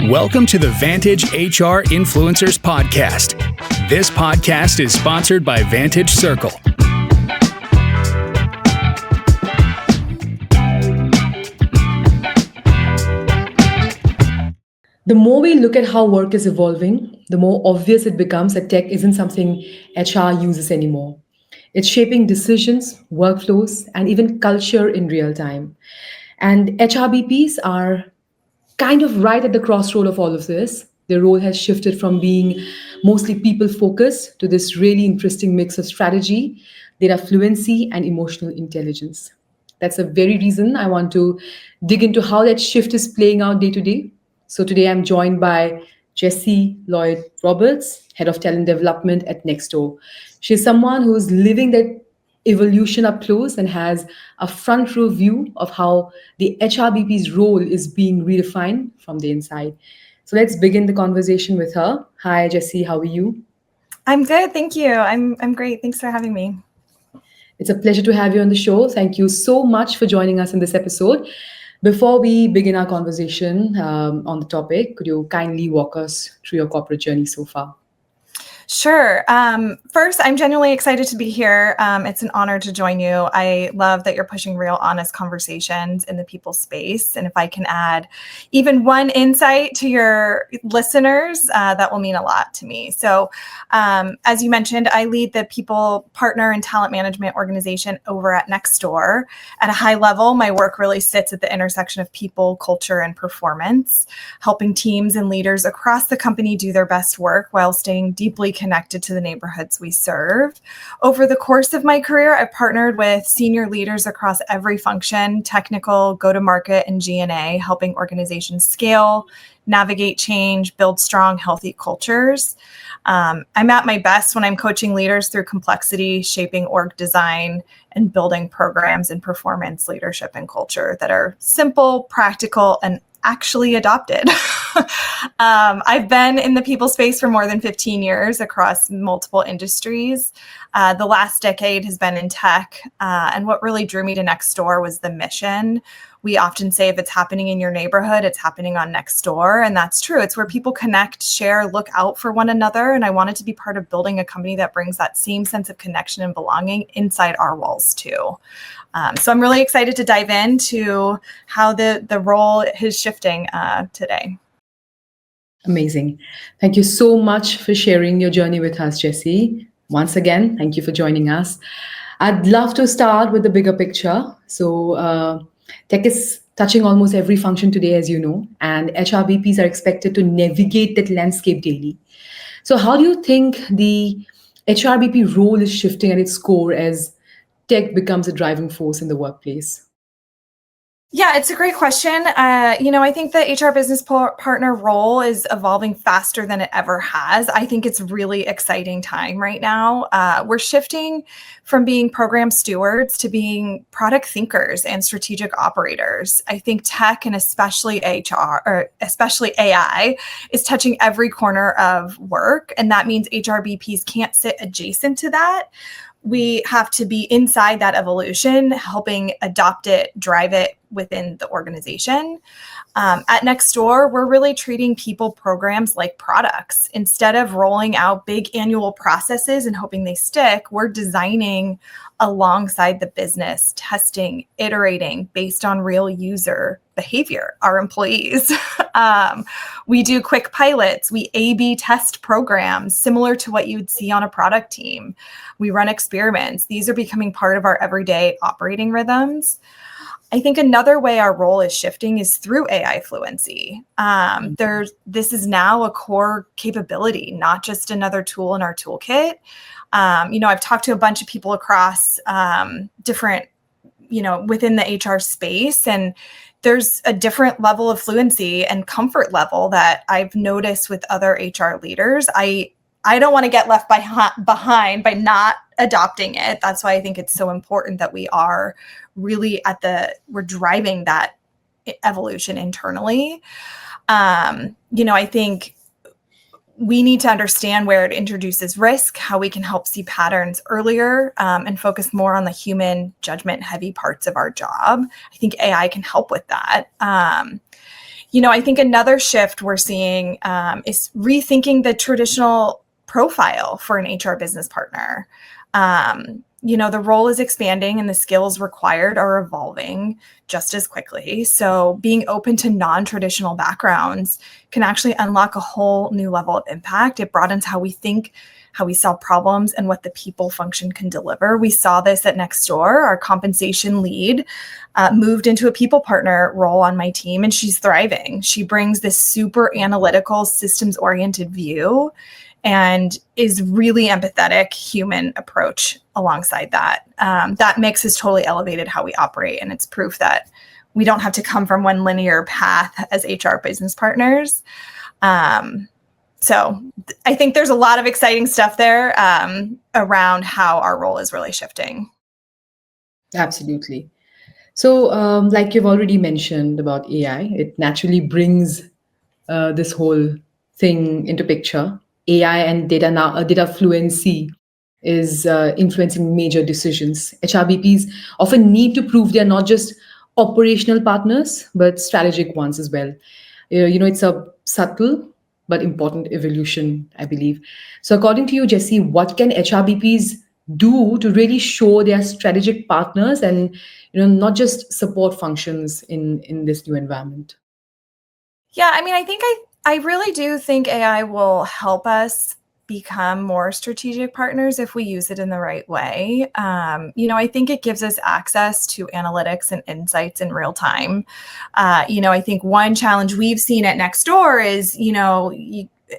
Welcome to the Vantage HR Influencers Podcast. This podcast is sponsored by Vantage Circle. The more we look at how work is evolving, the more obvious it becomes that tech isn't something HR uses anymore. It's shaping decisions, workflows, and even culture in real time. And HRBPs are kind of right at the crossroad of all of this. Their role has shifted from being mostly people focused to this really interesting mix of strategy, data fluency, and emotional intelligence. That's the very reason I want to dig into how that shift is playing out day to day. So today I'm joined by Jessie Lloyd Roberts, Head of Talent Development at Nextdoor. She's someone who's living that evolution up close and has a front row view of how the HRBP's role is being redefined from the inside. So let's begin the conversation with her. Hi, Jessie, how are you? I'm good, thank you. I'm great. Thanks for having me. It's a pleasure to have you on the show. Thank you so much for joining us in this episode. Before we begin our conversation on the topic, could you kindly walk us through your corporate journey so far? Sure. First, I'm genuinely excited to be here. It's an honor to join you. I love that you're pushing real, honest conversations in the people space. And if I can add even one insight to your listeners, that will mean a lot to me. So as you mentioned, I lead the people partner and talent management organization over at Nextdoor. At a high level, my work really sits at the intersection of people, culture, and performance, helping teams and leaders across the company do their best work while staying deeply connected to the neighborhoods we serve. Over the course of my career, I've partnered with senior leaders across every function, technical, go-to-market, and G&A, helping organizations scale, navigate change, build strong, healthy cultures. I'm at my best when I'm coaching leaders through complexity, shaping org design, and building programs in performance, leadership, and culture that are simple, practical, and actually adopted. I've been in the people space for more than 15 years across multiple industries. The last decade has been in tech. And what really drew me to Nextdoor was the mission. We often say if it's happening in your neighborhood, it's happening on Nextdoor. And that's true. It's where people connect, share, look out for one another. And I wanted to be part of building a company that brings that same sense of connection and belonging inside our walls too. So I'm really excited to dive into how the role is shifting today. Amazing. Thank you so much for sharing your journey with us, Jessie. Once again, thank you for joining us. I'd love to start with the bigger picture. So tech is touching almost every function today, as you know, and HRBPs are expected to navigate that landscape daily. So how do you think the HRBP role is shifting at its core as tech becomes a driving force in the workplace? Yeah, it's a great question. I think the HR business partner role is evolving faster than it ever has. I think it's really exciting time right now. We're shifting from being program stewards to being product thinkers and strategic operators. I think tech and especially HR, or especially AI, is touching every corner of work. And that means HRBPs can't sit adjacent to that. We have to be inside that evolution, helping adopt it, drive it within the organization. At Nextdoor, we're really treating people programs like products. Instead of rolling out big annual processes and hoping they stick, we're designing alongside the business, testing, iterating based on real user behavior, our employees. We do quick pilots. We A/B test programs similar to what you would see on a product team. We run experiments. These are becoming part of our everyday operating rhythms. I think another way our role is shifting is through AI fluency. This is now a core capability, not just another tool in our toolkit. I've talked to a bunch of people across different, within the HR space, and there's a different level of fluency and comfort level that I've noticed with other HR leaders. I don't want to get left behind by not adopting it. That's why I think it's so important that we are really we're driving that evolution internally. I think we need to understand where it introduces risk, how we can help see patterns earlier, and focus more on the human judgment heavy parts of our job. I think AI can help with that. I think another shift we're seeing is rethinking the traditional profile for an HR business partner. The role is expanding and the skills required are evolving just as quickly. So being open to non-traditional backgrounds can actually unlock a whole new level of impact. It broadens how we think, how we solve problems, and what the people function can deliver. We saw this at Nextdoor. Our compensation lead moved into a people partner role on my team, and she's thriving. She brings this super analytical, systems-oriented view and is really empathetic human approach alongside that. That mix has totally elevated how we operate, and it's proof that we don't have to come from one linear path as HR business partners. So I think there's a lot of exciting stuff there around how our role is really shifting. Absolutely. So, like you've already mentioned about AI, it naturally brings this whole thing into picture. AI and data fluency is influencing major decisions. HRBPs often need to prove they're not just operational partners, but strategic ones as well. It's a subtle but important evolution, I believe. So, according to you, Jessie, what can HRBPs do to really show they are strategic partners and not just support functions in this new environment? Yeah, I think I really do think AI will help us become more strategic partners if we use it in the right way. I think it gives us access to analytics and insights in real time. I think one challenge we've seen at Nextdoor is,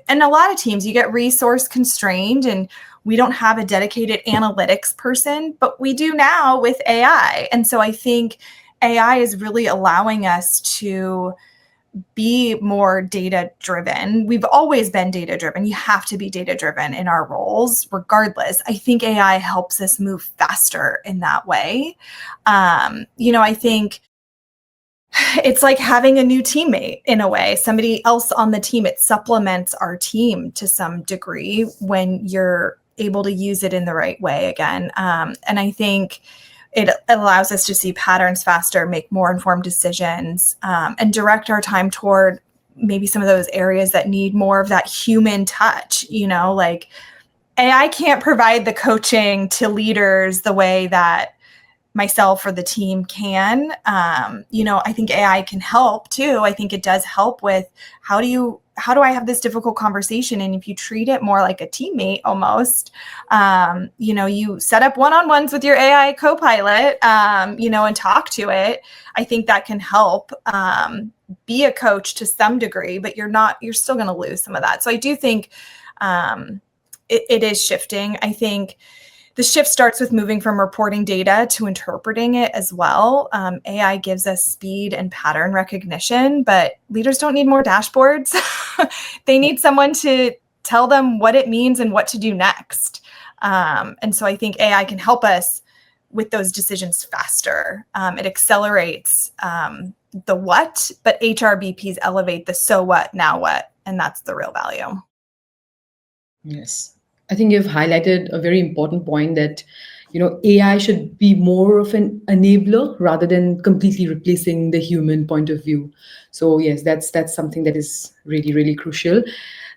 and a lot of teams, you get resource constrained and we don't have a dedicated analytics person, but we do now with AI. And so I think AI is really allowing us to be more data driven. We've always been data driven. You have to be data driven in our roles, regardless. I think AI helps us move faster in that way. I think it's like having a new teammate in a way, somebody else on the team. It supplements our team to some degree when you're able to use it in the right way again. And I think it allows us to see patterns faster, make more informed decisions, and direct our time toward maybe some of those areas that need more of that human touch. Like AI can't provide the coaching to leaders the way that myself or the team can. I think AI can help too. I think it does help with how do I have this difficult conversation? And if you treat it more like a teammate almost, you set up one-on-ones with your AI co-pilot, and talk to it. I think that can help be a coach to some degree, but you're still going to lose some of that. So I do think it is shifting. I think the shift starts with moving from reporting data to interpreting it as well. AI gives us speed and pattern recognition, but leaders don't need more dashboards. They need someone to tell them what it means and what to do next. And so I think AI can help us with those decisions faster. It accelerates the what, but HRBPs elevate the so what, now what, and that's the real value. Yes. I think you've highlighted a very important point that, AI should be more of an enabler rather than completely replacing the human point of view. So yes, that's something that is really, really crucial.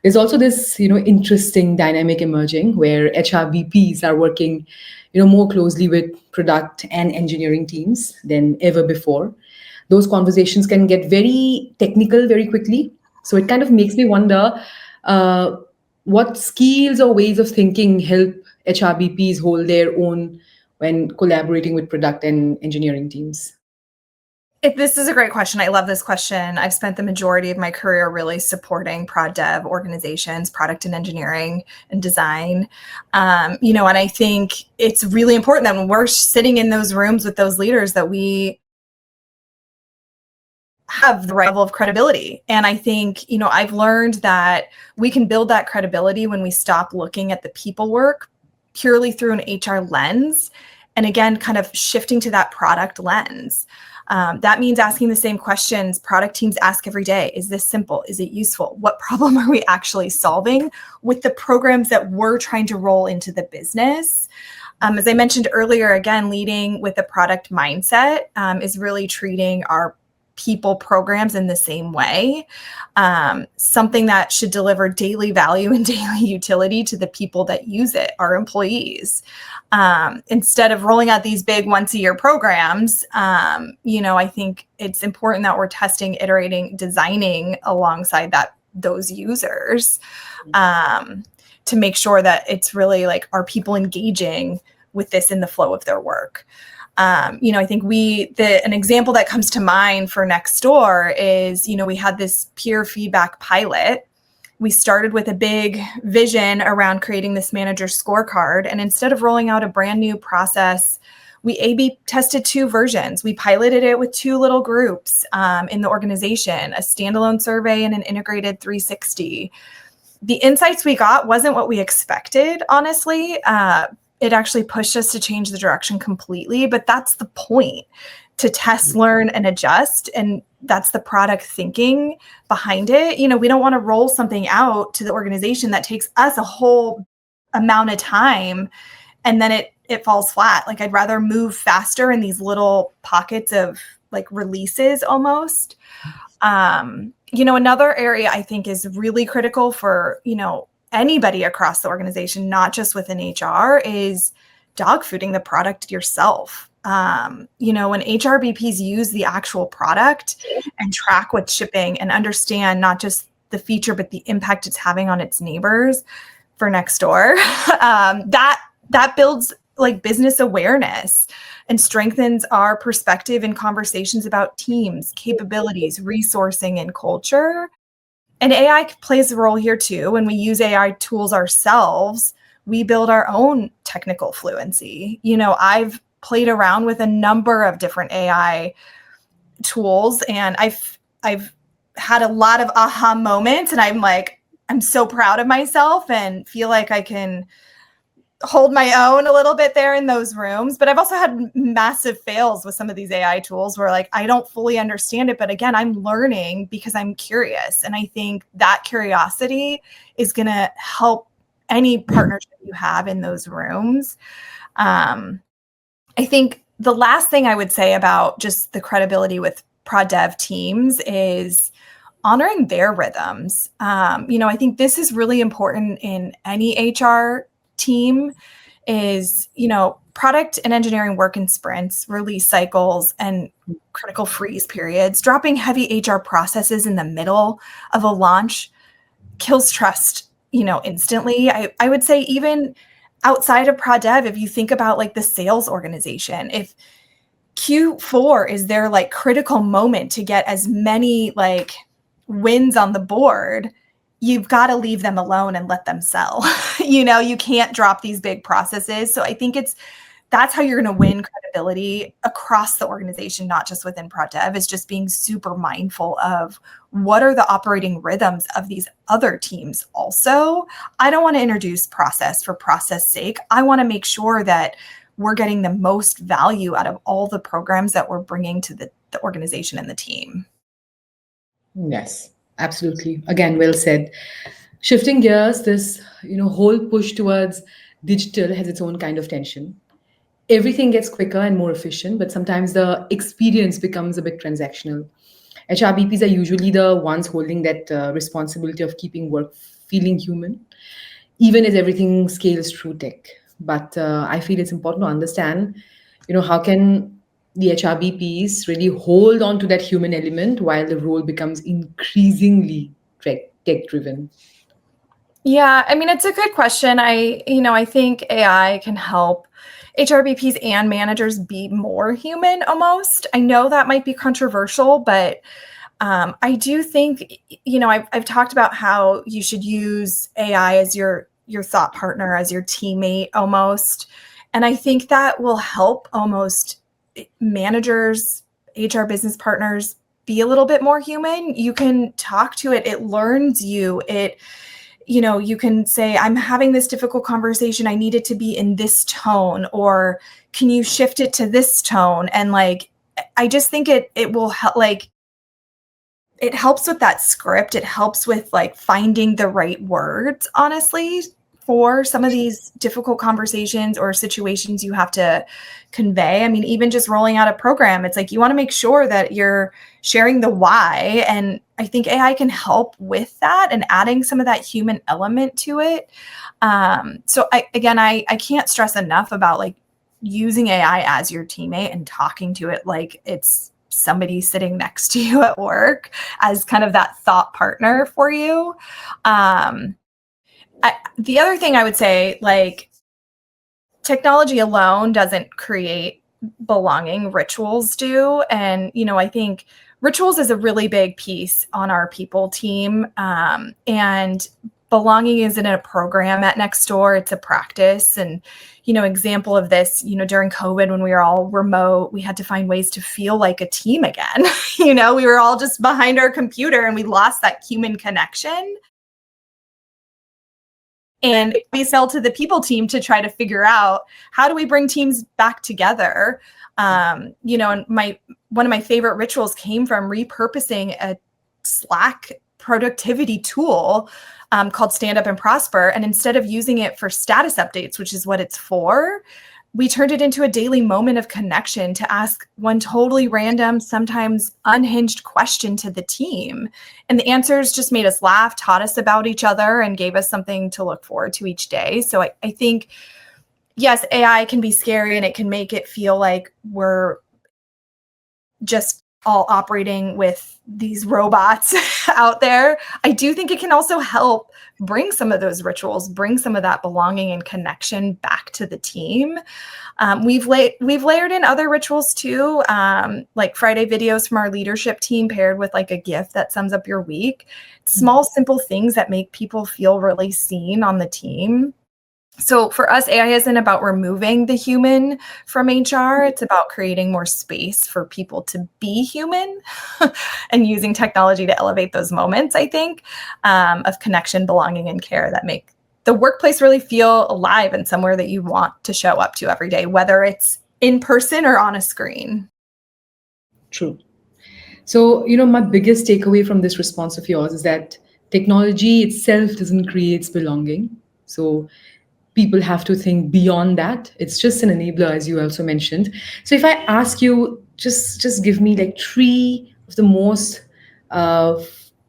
There's also this, interesting dynamic emerging where HRBPs are working, more closely with product and engineering teams than ever before. Those conversations can get very technical very quickly. So it kind of makes me wonder, what skills or ways of thinking help HRBPs hold their own when collaborating with product and engineering teams? This is a great question. I love this question. I've spent the majority of my career really supporting prod dev organizations, product and engineering and design. And I think it's really important that when we're sitting in those rooms with those leaders that we have the right level of credibility. And I think, I've learned that we can build that credibility when we stop looking at the people work purely through an HR lens. And again, kind of shifting to that product lens. That means asking the same questions product teams ask every day. Is this simple? Is it useful? What problem are we actually solving with the programs that we're trying to roll into the business? As I mentioned earlier, again, leading with a product mindset is really treating our people programs in the same way. Something that should deliver daily value and daily utility to the people that use it, our employees. Instead of rolling out these big once-a-year programs, I think it's important that we're testing, iterating, designing alongside those users to make sure that it's really like, are people engaging with this in the flow of their work? I think an example that comes to mind for Nextdoor is, we had this peer feedback pilot. We started with a big vision around creating this manager scorecard. And instead of rolling out a brand new process, we A/B tested 2 versions. We piloted it with 2 little groups in the organization, a standalone survey and an integrated 360. The insights we got wasn't what we expected, honestly. It actually pushed us to change the direction completely, but that's the point, to test, learn, and adjust. And that's the product thinking behind it. We don't want to roll something out to the organization that takes us a whole amount of time and then it falls flat. Like, I'd rather move faster in these little pockets of like releases almost. Another area I think is really critical for, anybody across the organization, not just within HR, is dogfooding the product yourself. When HRBPs use the actual product and track what's shipping and understand not just the feature, but the impact it's having on its neighbors for Nextdoor, that builds like business awareness and strengthens our perspective in conversations about teams, capabilities, resourcing, and culture. And AI plays a role here too. When we use AI tools ourselves, we build our own technical fluency. I've played around with a number of different AI tools, and I've had a lot of aha moments, and I'm so proud of myself and feel like I can hold my own a little bit there in those rooms. But I've also had massive fails with some of these AI tools where I don't fully understand it. But again, I'm learning because I'm curious. And I think that curiosity is going to help any partnership you have in those rooms. I think the last thing I would say about just the credibility with prod dev teams is honoring their rhythms. I think this is really important in any HR team. Is, product and engineering work in sprints, release cycles, and critical freeze periods. Dropping heavy HR processes in the middle of a launch kills trust, instantly. I would say even outside of prod dev, if you think about like the sales organization, if Q4 is their like critical moment to get as many like wins on the board, you've got to leave them alone and let them sell. You can't drop these big processes. So I think that's how you're going to win credibility across the organization, not just within prod dev, is just being super mindful of what are the operating rhythms of these other teams. Also, I don't want to introduce process for process sake. I want to make sure that we're getting the most value out of all the programs that we're bringing to the organization and the team. Yes, absolutely. Again, well said. Shifting gears, this whole push towards digital has its own kind of tension. Everything gets quicker and more efficient, but sometimes the experience becomes a bit transactional. HRBPs are usually the ones holding that responsibility of keeping work feeling human, even as everything scales through tech. But I feel it's important to understand, how can the HRBPs really hold on to that human element while the role becomes increasingly tech-driven? Yeah, it's a good question. I think AI can help HRBPs and managers be more human almost. I know that might be controversial, but I do think, I've talked about how you should use AI as your thought partner, as your teammate almost. And I think that will help almost managers, HR business partners be a little bit more human. You can talk to it. It learns you. You can say, I'm having this difficult conversation. I need it to be in this tone, or can you shift it to this tone? And I just think it will help, it helps with that script. It helps with finding the right words, honestly, for some of these difficult conversations or situations you have to convey. I mean, even just rolling out a program, it's like you want to make sure that you're sharing the why. And I think AI can help with that and adding some of that human element to it. So I can't stress enough about like using AI as your teammate and talking to it like it's somebody sitting next to you at work as kind of that thought partner for you. The other thing I would say, like, technology alone doesn't create belonging, rituals do. And, I think rituals is a really big piece on our people team. And belonging isn't a program at Nextdoor, it's a practice. And, example of this, during COVID, when we were all remote, we had to find ways to feel like a team again. We were all just behind our computer and we lost that human connection. And we sell to the people team to try to figure out how do we bring teams back together. And one of my favorite rituals came from repurposing a Slack productivity tool called Stand Up and Prosper. And instead of using it for status updates, which is what it's for, we turned it into a daily moment of connection to ask one totally random, sometimes unhinged question to the team. And the answers just made us laugh, taught us about each other, and gave us something to look forward to each day. So I think, yes, AI can be scary and it can make it feel like we're just all operating with these robots out there. I do think it can also help bring some of those rituals, bring some of that belonging and connection back to the team. We've layered in other rituals too, like Friday videos from our leadership team paired with like a gift that sums up your week. Small, simple things that make people feel really seen on the team. So for us, AI isn't about removing the human from HR. It's about creating more space for people to be human and using technology to elevate those moments, I think, of connection, belonging, and care that make the workplace really feel alive and somewhere that you want to show up to every day, whether it's in person or on a screen. True. So, my biggest takeaway from this response of yours is that technology itself doesn't create belonging. So people have to think beyond that. It's just an enabler, as you also mentioned. So if I ask you, just give me like 3 of the most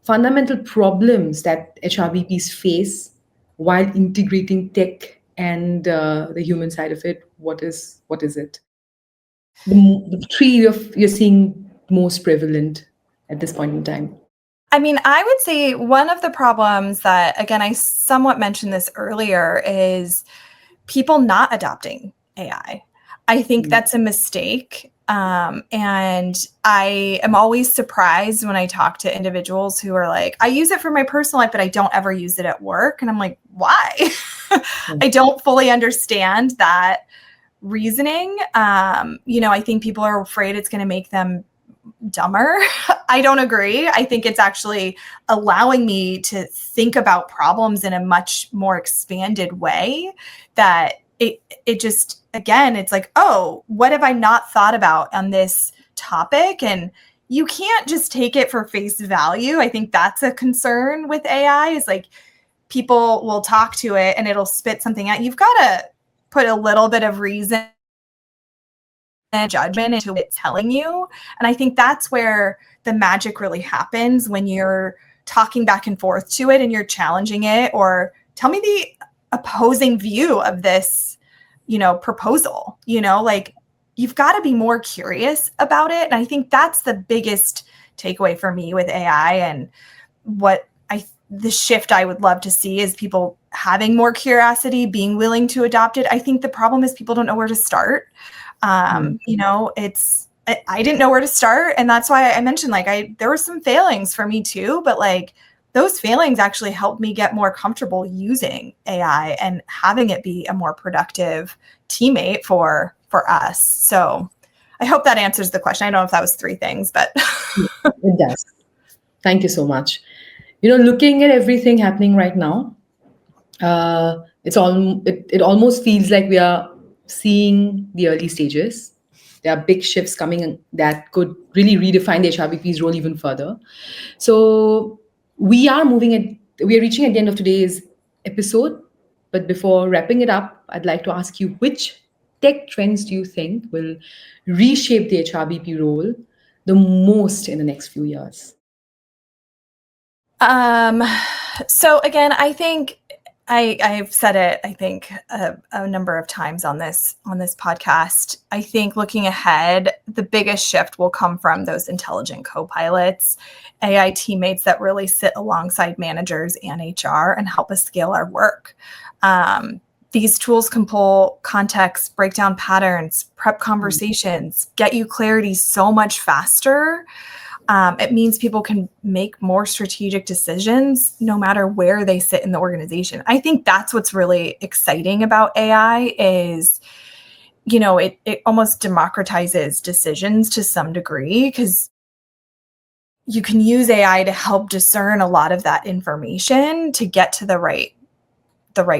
fundamental problems that HRBPs face while integrating tech and the human side of it. What is it? The 3 you're seeing most prevalent at this point in time. I mean, I would say one of the problems that, again, I somewhat mentioned this earlier, is people not adopting AI. I think that's a mistake. And I am always surprised when I talk to individuals who are like, I use it for my personal life, but I don't ever use it at work. And I'm like, why? I don't fully understand that reasoning. I think people are afraid it's going to make them dumber. I don't agree. I think it's actually allowing me to think about problems in a much more expanded way, that it just, again, it's like, oh, what have I not thought about on this topic? And you can't just take it for face value. I think that's a concern with AI, is like people will talk to it and it'll spit something out. You've got to put a little bit of reason and judgment into it telling you. And I think that's where the magic really happens, when you're talking back and forth to it and you're challenging it, or tell me the opposing view of this, proposal, like you've got to be more curious about it. And I think that's the biggest takeaway for me with AI, and the shift I would love to see is people having more curiosity, being willing to adopt it. I think the problem is people don't know where to start. I didn't know where to start. And that's why I mentioned, there were some failings for me too, but those failings actually helped me get more comfortable using AI and having it be a more productive teammate for us. So I hope that answers the question. I don't know if that was 3 things, but it does. Thank you so much. Looking at everything happening right now, it almost feels like we are seeing the early stages. There are big shifts coming that could really redefine the HRBP's role even further. So we are reaching at the end of today's episode, But before wrapping it up, I'd like to ask you, which tech trends do you think will reshape the HRBP role the most in the next few years? So again, I think I've said it, I think a number of times on this podcast. I think looking ahead, the biggest shift will come from those intelligent co-pilots, AI teammates that really sit alongside managers and HR and help us scale our work. These tools can pull context, break down patterns, prep conversations, get you clarity so much faster. It means people can make more strategic decisions no matter where they sit in the organization. I think that's what's really exciting about AI is, it almost democratizes decisions to some degree because you can use AI to help discern a lot of that information to get to the right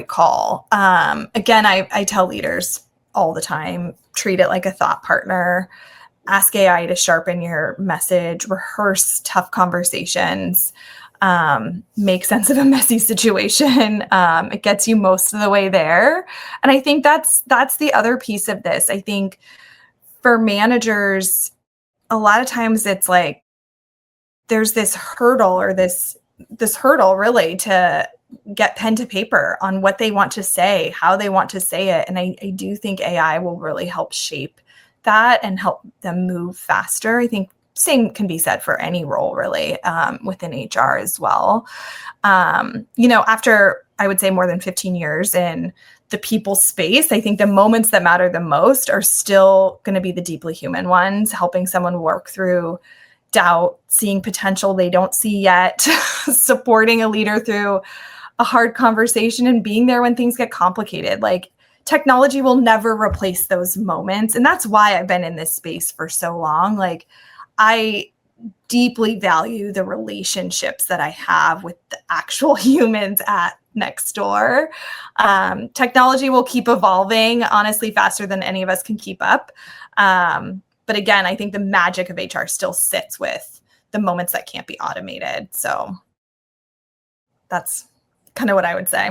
call. Again, I tell leaders all the time, treat it like a thought partner. Ask AI to sharpen your message, rehearse tough conversations, make sense of a messy situation. It gets you most of the way there. And I think that's the other piece of this. I think for managers, a lot of times it's like there's this hurdle or this hurdle really to get pen to paper on what they want to say, how they want to say it. And I do think AI will really help shape that and help them move faster. I think same can be said for any role really within HR as well. After I would say more than 15 years in the people space, I think the moments that matter the most are still going to be the deeply human ones, helping someone work through doubt, seeing potential they don't see yet, supporting a leader through a hard conversation and being there when things get complicated. Like, technology will never replace those moments. And that's why I've been in this space for so long. Like, I deeply value the relationships that I have with the actual humans at Nextdoor. Technology will keep evolving, honestly, faster than any of us can keep up. But again, I think the magic of HR still sits with the moments that can't be automated. So that's kind of what I would say.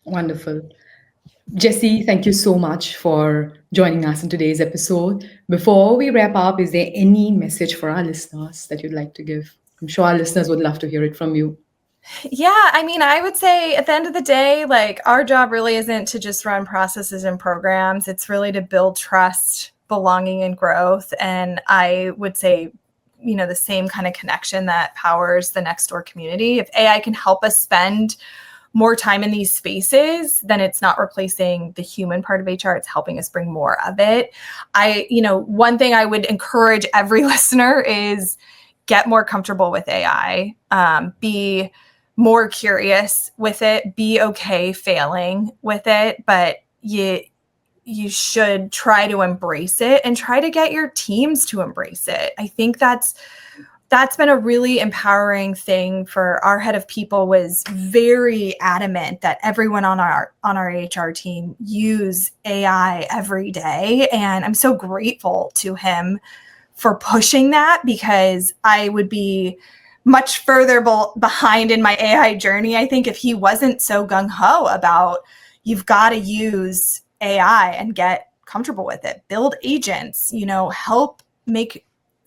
Wonderful. Jessie, thank you so much for joining us in today's episode. Before we wrap up, is there any message for our listeners that you'd like to give? I'm sure our listeners would love to hear it from you. Yeah, I mean, I would say at the end of the day, like, our job really isn't to just run processes and programs. It's really to build trust, belonging, and growth. And I would say, the same kind of connection that powers the Nextdoor community. If AI can help us spend more time in these spaces, then it's not replacing the human part of HR. It's helping us bring more of it. One thing I would encourage every listener is get more comfortable with AI, be more curious with it, be okay failing with it, but you should try to embrace it and try to get your teams to embrace it. I think that's been a really empowering thing. For our head of people was very adamant that everyone on our HR team use AI every day. And I'm so grateful to him for pushing that, because I would be much further behind in my AI journey, I think, if he wasn't so gung-ho about you've got to use AI and get comfortable with it, build agents, help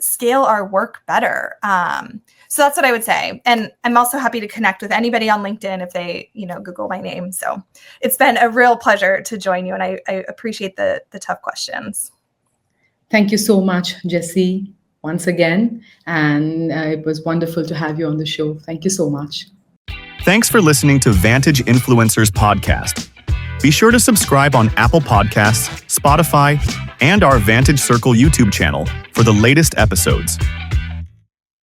scale our work better. So that's what I would say. And I'm also happy to connect with anybody on LinkedIn if they, Google my name. So it's been a real pleasure to join you. And I appreciate the tough questions. Thank you so much, Jessie, once again. And it was wonderful to have you on the show. Thank you so much. Thanks for listening to Vantage Influencers Podcast. Be sure to subscribe on Apple Podcasts, Spotify, and our Vantage Circle YouTube channel for the latest episodes.